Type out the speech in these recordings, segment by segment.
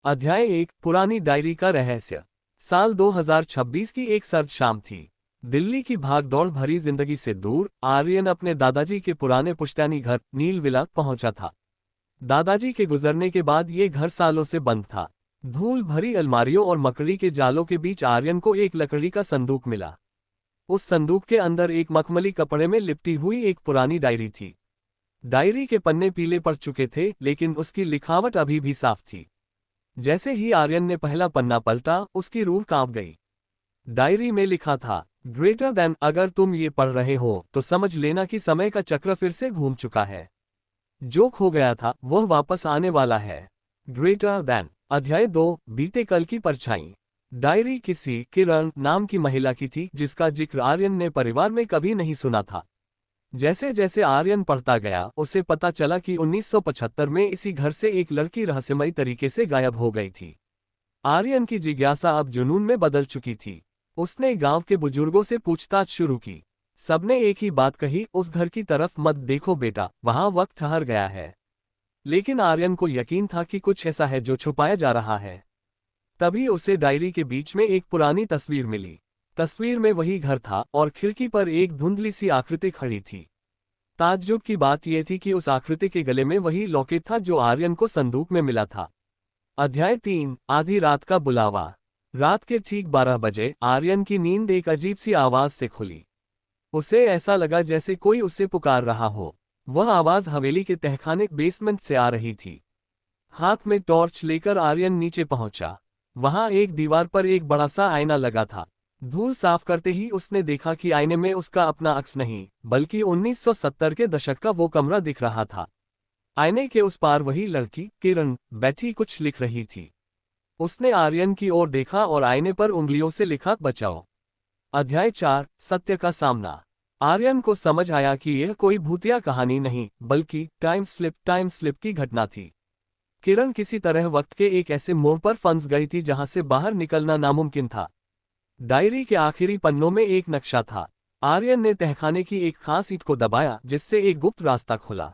अध्याय 1 पुरानी डायरी का रहस्य। साल 2026 की एक सर्द शाम थी। दिल्ली की भागदौड़ भरी जिंदगी से दूर आर्यन अपने दादाजी के पुराने पुश्तैनी घर नील विला पहुंचा था। दादाजी के गुजरने के बाद ये घर सालों से बंद था। धूल भरी अलमारियों और मकड़ी के जालों के बीच आर्यन को एक लकड़ी का संदूक मिला। उस संदूक के अंदर एक मखमली कपड़े में लिपटी हुई एक पुरानी डायरी थी। डायरी के पन्ने पीले पड़ चुके थे, लेकिन उसकी लिखावट अभी भी साफ थी। जैसे ही आर्यन ने पहला पन्ना पलटा, उसकी रूह कांप गई। डायरी में लिखा था, ग्रेटर देन। अगर तुम ये पढ़ रहे हो तो समझ लेना कि समय का चक्र फिर से घूम चुका है। जो खो गया था वह वापस आने वाला है। Greater than. अध्याय 2 बीते कल की परछाई। डायरी किसी किरण नाम की महिला की थी, जिसका जिक्र आर्यन ने परिवार में कभी नहीं सुना था। जैसे जैसे आर्यन पढ़ता गया, उसे पता चला कि 1975 में इसी घर से एक लड़की रहस्यमयी तरीके से गायब हो गई थी। आर्यन की जिज्ञासा अब जुनून में बदल चुकी थी। उसने गांव के बुजुर्गों से पूछताछ शुरू की। सबने एक ही बात कही, उस घर की तरफ मत देखो बेटा, वहां वक्त ठहर गया है। लेकिन आर्यन को यकीन था कि कुछ ऐसा है जो छुपाया जा रहा है। तभी उसे डायरी के बीच में एक पुरानी तस्वीर मिली। तस्वीर में वही घर था और खिड़की पर एक धुंधली सी आकृति खड़ी थी। ताज्जुब की बात यह थी कि उस आकृति के गले में वही लॉकेट था जो आर्यन को संदूक में मिला था। अध्याय 3 आधी रात का बुलावा। रात के ठीक 12 बजे आर्यन की नींद एक अजीब सी आवाज से खुली। उसे ऐसा लगा जैसे कोई उसे पुकार रहा हो। वह आवाज हवेली के तहखाने बेसमेंट से आ रही थी। हाथ में टॉर्च लेकर आर्यन नीचे पहुंचा। वहां एक दीवार पर एक बड़ा सा आईना लगा था। धूल साफ करते ही उसने देखा कि आईने में उसका अपना अक्स नहीं, बल्कि 1970 के दशक का वो कमरा दिख रहा था। आईने के उस पार वही लड़की किरण बैठी कुछ लिख रही थी। उसने आर्यन की ओर देखा और आईने पर उंगलियों से लिखा, बचाओ। अध्याय 4 सत्य का सामना। आर्यन को समझ आया कि यह कोई भूतिया कहानी नहीं, बल्कि टाइम स्लिप की घटना थी। किरण किसी तरह वक्त के एक ऐसे मोड़ पर फंस गई थी जहां से बाहर निकलना नामुमकिन था। डायरी के आखिरी पन्नों में एक नक्शा था। आर्यन ने तहखाने की एक खास ईंट को दबाया, जिससे एक गुप्त रास्ता खुला।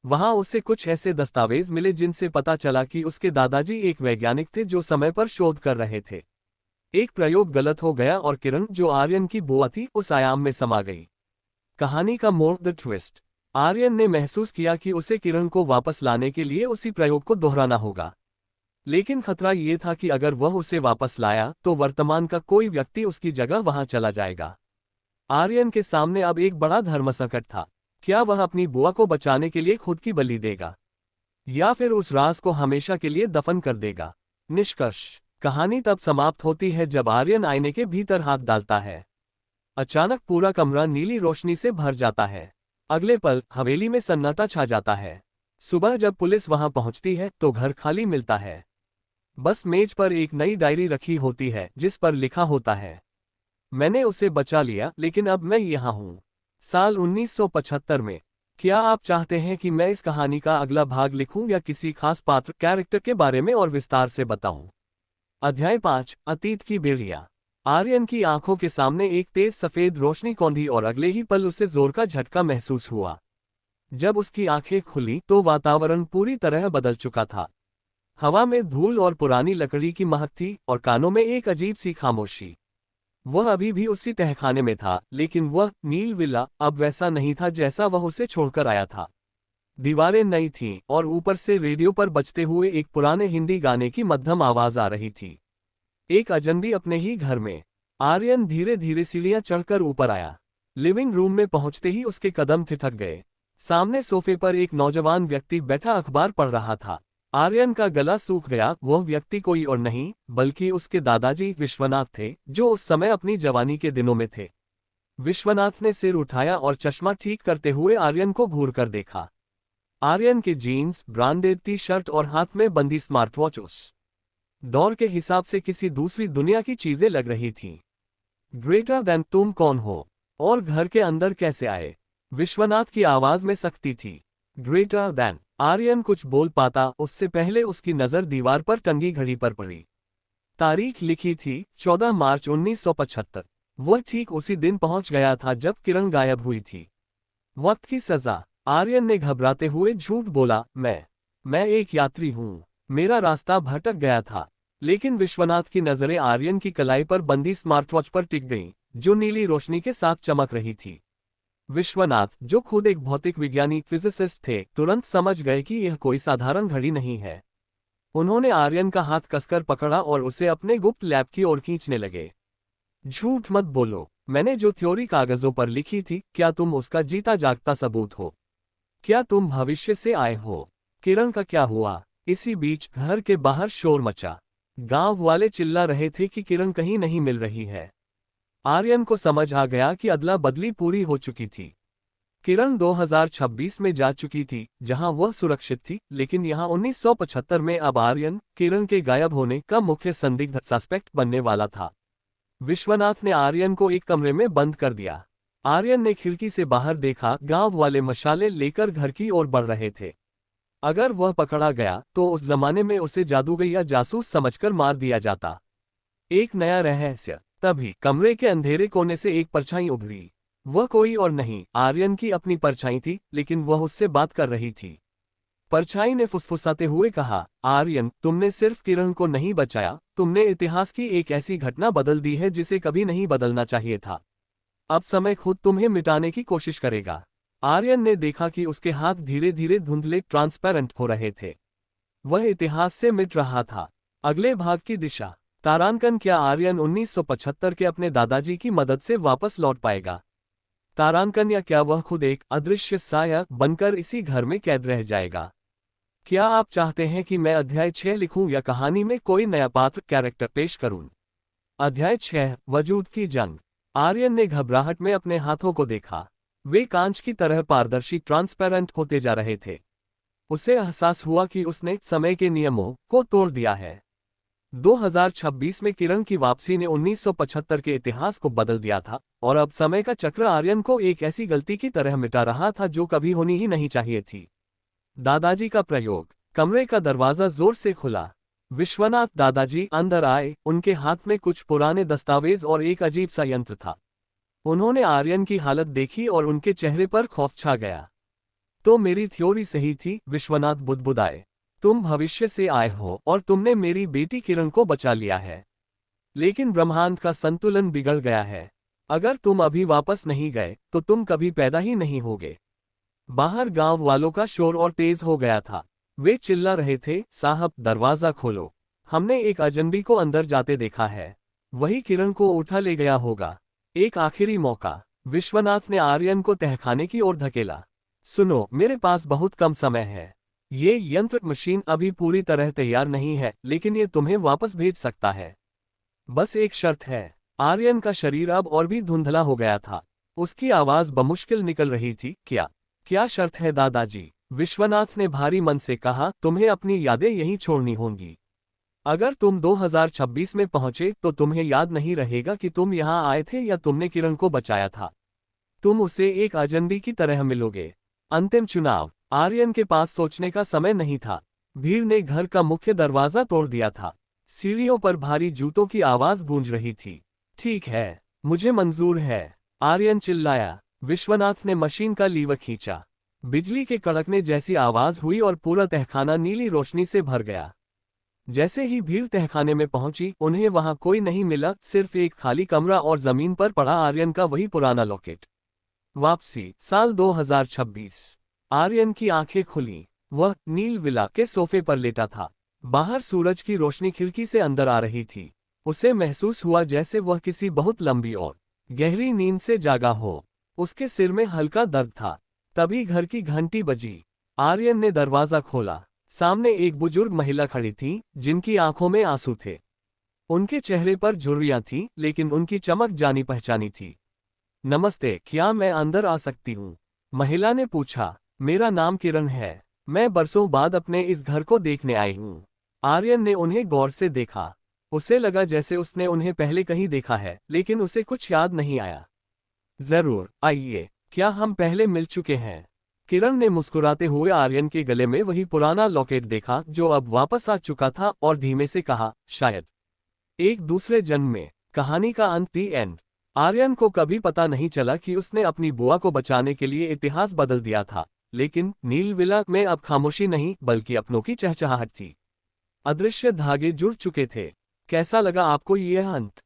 वहां उसे कुछ ऐसे दस्तावेज मिले जिनसे पता चला कि उसके दादाजी एक वैज्ञानिक थे जो समय पर शोध कर रहे थे। एक प्रयोग गलत हो गया और किरण, जो आर्यन की बुआ थी, उस आयाम में समा गई। कहानी का मोड़, द ट्विस्ट। आर्यन ने महसूस किया कि उसे किरण को वापस लाने के लिए उसी प्रयोग को दोहराना होगा। लेकिन खतरा ये था कि अगर वह उसे वापस लाया तो वर्तमान का कोई व्यक्ति उसकी जगह वहां चला जाएगा। आर्यन के सामने अब एक बड़ा धर्मसंकट था। क्या वह अपनी बुआ को बचाने के लिए खुद की बलि देगा, या फिर उस राज को हमेशा के लिए दफन कर देगा? निष्कर्ष। कहानी तब समाप्त होती है जब आर्यन आईने के भीतर हाथ डालता है। अचानक पूरा कमरा नीली रोशनी से भर जाता है। अगले पल हवेली में सन्नाटा छा जाता है। सुबह जब पुलिस वहां पहुंचती है तो घर खाली मिलता है। बस मेज पर एक नई डायरी रखी होती है जिस पर लिखा होता है, मैंने उसे बचा लिया, लेकिन अब मैं यहाँ हूँ। साल 1975 में। क्या आप चाहते हैं कि मैं इस कहानी का अगला भाग लिखूं या किसी खास पात्र कैरेक्टर के बारे में और विस्तार से बताऊं? अध्याय 5 अतीत की बेड़िया। आर्यन की आंखों के सामने एक तेज सफेद रोशनी कौंधी और अगले ही पल उसे जोर का झटका महसूस हुआ। जब उसकी आंखें खुली तो वातावरण पूरी तरह बदल चुका था। हवा में धूल और पुरानी लकड़ी की महक थी और कानों में एक अजीब सी खामोशी। वह अभी भी उसी तहखाने में था, लेकिन वह नील विला अब वैसा नहीं था जैसा वह उसे छोड़कर आया था। दीवारें नई थीं और ऊपर से रेडियो पर बजते हुए एक पुराने हिंदी गाने की मध्यम आवाज आ रही थी। एक अजनबी अपने ही घर में। आर्यन धीरे धीरे सीढ़ियां चढ़कर ऊपर आया। लिविंग रूम में पहुंचते ही उसके कदम ठिठक गए। सामने सोफे पर एक नौजवान व्यक्ति बैठा अखबार पढ़ रहा था। आर्यन का गला सूख गया। वह व्यक्ति कोई और नहीं बल्कि उसके दादाजी विश्वनाथ थे, जो उस समय अपनी जवानी के दिनों में थे। विश्वनाथ ने सिर उठाया और चश्मा ठीक करते हुए आर्यन को घूर कर देखा। आर्यन के जीन्स, ब्रांडेड टी शर्ट और हाथ में बंधी स्मार्टवॉच उस दौर के हिसाब से किसी दूसरी दुनिया की चीजें लग रही थीं। ग्रेटर देन, तुम कौन हो और घर के अंदर कैसे आए? विश्वनाथ की आवाज में सख्ती थी। Greater than. आर्यन कुछ बोल पाता उससे पहले उसकी नजर दीवार पर टंगी घड़ी पर पड़ी। तारीख लिखी थी 14 मार्च 1975। वह ठीक उसी दिन पहुंच गया था जब किरण गायब हुई थी। वक्त की सजा। आर्यन ने घबराते हुए झूठ बोला, मैं एक यात्री हूं। मेरा रास्ता भटक गया था। लेकिन विश्वनाथ की नजरें आर्यन की कलाई पर बंदी स्मार्टवॉच पर टिक गईं, जो नीली रोशनी के साथ चमक रही थी। विश्वनाथ, जो खुद एक भौतिक विज्ञानी फिजिसिस्ट थे, तुरंत समझ गए कि यह कोई साधारण घड़ी नहीं है। उन्होंने आर्यन का हाथ कसकर पकड़ा और उसे अपने गुप्त लैब की ओर खींचने लगे। झूठ मत बोलो, मैंने जो थ्योरी कागजों पर लिखी थी, क्या तुम उसका जीता जागता सबूत हो? क्या तुम भविष्य से आए हो? किरण का क्या हुआ? इसी बीच घर के बाहर शोर मचा। गांव वाले चिल्ला रहे थे कि किरण कहीं नहीं मिल रही है। आर्यन को समझ आ गया कि अदला बदली पूरी हो चुकी थी। किरण 2026 में जा चुकी थी, जहां वह सुरक्षित थी, लेकिन यहां 1975 में अब आर्यन किरण के गायब होने का मुख्य संदिग्ध सस्पेक्ट बनने वाला था। विश्वनाथ ने आर्यन को एक कमरे में बंद कर दिया। आर्यन ने खिड़की से बाहर देखा, गांव वाले मशाले लेकर घर की ओर बढ़ रहे थे। अगर वह पकड़ा गया तो उस जमाने में उसे जादूगर या जासूस समझकर मार दिया जाता। एक नया रहस्य। तभी कमरे के अंधेरे कोने से एक परछाई उभरी। वह कोई और नहीं, आर्यन की अपनी परछाई थी, लेकिन वह उससे बात कर रही थी। परछाई ने फुसफुसाते हुए कहा, आर्यन, तुमने सिर्फ किरण को नहीं बचाया, तुमने इतिहास की एक ऐसी घटना बदल दी है जिसे कभी नहीं बदलना चाहिए था। अब समय खुद तुम्हें मिटाने की कोशिश करेगा। आर्यन ने देखा कि उसके हाथ धीरे धीरे धुंधले ट्रांसपेरेंट हो रहे थे। वह इतिहास से मिट रहा था। अगले भाग की दिशा। तारांकन, क्या आर्यन 1975 के अपने दादाजी की मदद से वापस लौट पाएगा? तारांकन, या क्या वह खुद एक अदृश्य साया बनकर इसी घर में कैद रह जाएगा? क्या आप चाहते हैं कि मैं अध्याय 6 लिखूं या कहानी में कोई नया पात्र कैरेक्टर पेश करूं? अध्याय 6, वजूद की जंग। आर्यन ने घबराहट में अपने हाथों को देखा। वे कांच की तरह पारदर्शी ट्रांसपेरेंट होते जा रहे थे। उसे एहसास हुआ कि उसने समय के नियमों को तोड़ दिया है। 2026 में किरण की वापसी ने 1975 के इतिहास को बदल दिया था, और अब समय का चक्र आर्यन को एक ऐसी गलती की तरह मिटा रहा था जो कभी होनी ही नहीं चाहिए थी। दादाजी का प्रयोग। कमरे का दरवाजा जोर से खुला। विश्वनाथ दादाजी अंदर आए। उनके हाथ में कुछ पुराने दस्तावेज और एक अजीब सा यंत्र था। उन्होंने आर्यन की हालत देखी और उनके चेहरे पर खौफ छा गया। तो मेरी थ्योरी सही थी, विश्वनाथ बुदबुदाए। तुम भविष्य से आए हो और तुमने मेरी बेटी किरण को बचा लिया है। लेकिन ब्रह्मांड का संतुलन बिगड़ गया है। अगर तुम अभी वापस नहीं गए तो तुम कभी पैदा ही नहीं होगे। बाहर गांव वालों का शोर और तेज हो गया था। वे चिल्ला रहे थे, साहब दरवाजा खोलो, हमने एक अजनबी को अंदर जाते देखा है। वही किरण को उठा ले गया होगा। एक आखिरी मौका। विश्वनाथ ने आर्यन को तहखाने की ओर धकेला। सुनो, मेरे पास बहुत कम समय है। ये यंत्र मशीन अभी पूरी तरह तैयार नहीं है, लेकिन ये तुम्हें वापस भेज सकता है। बस एक शर्त है। आर्यन का शरीर अब और भी धुंधला हो गया था। उसकी आवाज बमुश्किल निकल रही थी। क्या शर्त है दादाजी? विश्वनाथ ने भारी मन से कहा, तुम्हें अपनी यादें यहीं छोड़नी होंगी। अगर तुम 2026 में पहुंचे तो तुम्हें याद नहीं रहेगा कि तुम यहां आए थे या तुमने किरण को बचाया था। तुम उसे एक अजनबी की तरह मिलोगे। अंतिम चुनाव। आर्यन के पास सोचने का समय नहीं था। भीड़ ने घर का मुख्य दरवाजा तोड़ दिया था। सीढ़ियों पर भारी जूतों की आवाज गूंज रही थी। ठीक है, मुझे मंजूर है, आर्यन चिल्लाया। विश्वनाथ ने मशीन का लीवर खींचा। बिजली के कड़कने जैसी आवाज हुई और पूरा तहखाना नीली रोशनी से भर गया। जैसे ही भीड़ तहखाने में पहुंची, उन्हें वहां कोई नहीं मिला, सिर्फ एक खाली कमरा और जमीन पर पड़ा आर्यन का वही पुराना लॉकेट। वापसी। साल 2026। आर्यन की आंखें खुलीं। वह नील विला के सोफे पर लेटा था। बाहर सूरज की रोशनी खिड़की से अंदर आ रही थी। उसे महसूस हुआ जैसे वह किसी बहुत लंबी और गहरी नींद से जागा हो। उसके सिर में हल्का दर्द था। तभी घर की घंटी बजी। आर्यन ने दरवाजा खोला। सामने एक बुजुर्ग महिला खड़ी थी, जिनकी आंखों में आंसू थे। उनके चेहरे पर झुर्रियां थीं, लेकिन उनकी चमक जानी पहचानी थी। नमस्ते, क्या मैं अंदर आ सकती हूँ? महिला ने पूछा। मेरा नाम किरण है। मैं बरसों बाद अपने इस घर को देखने आई हूँ। आर्यन ने उन्हें गौर से देखा। उसे लगा जैसे उसने उन्हें पहले कहीं देखा है, लेकिन उसे कुछ याद नहीं आया। जरूर, आइए। क्या हम पहले मिल चुके हैं? किरण ने मुस्कुराते हुए आर्यन के गले में वही पुराना लॉकेट देखा जो अब वापस आ चुका था, और धीमे से कहा, शायद एक दूसरे जन्म में। कहानी का अंत, दी एंड। आर्यन को कभी पता नहीं चला कि उसने अपनी बुआ को बचाने के लिए इतिहास बदल दिया था, लेकिन नील विला में अब खामोशी नहीं, बल्कि अपनों की चहचहाहट थी। अदृश्य धागे जुड़ चुके थे। कैसा लगा आपको यह अंत?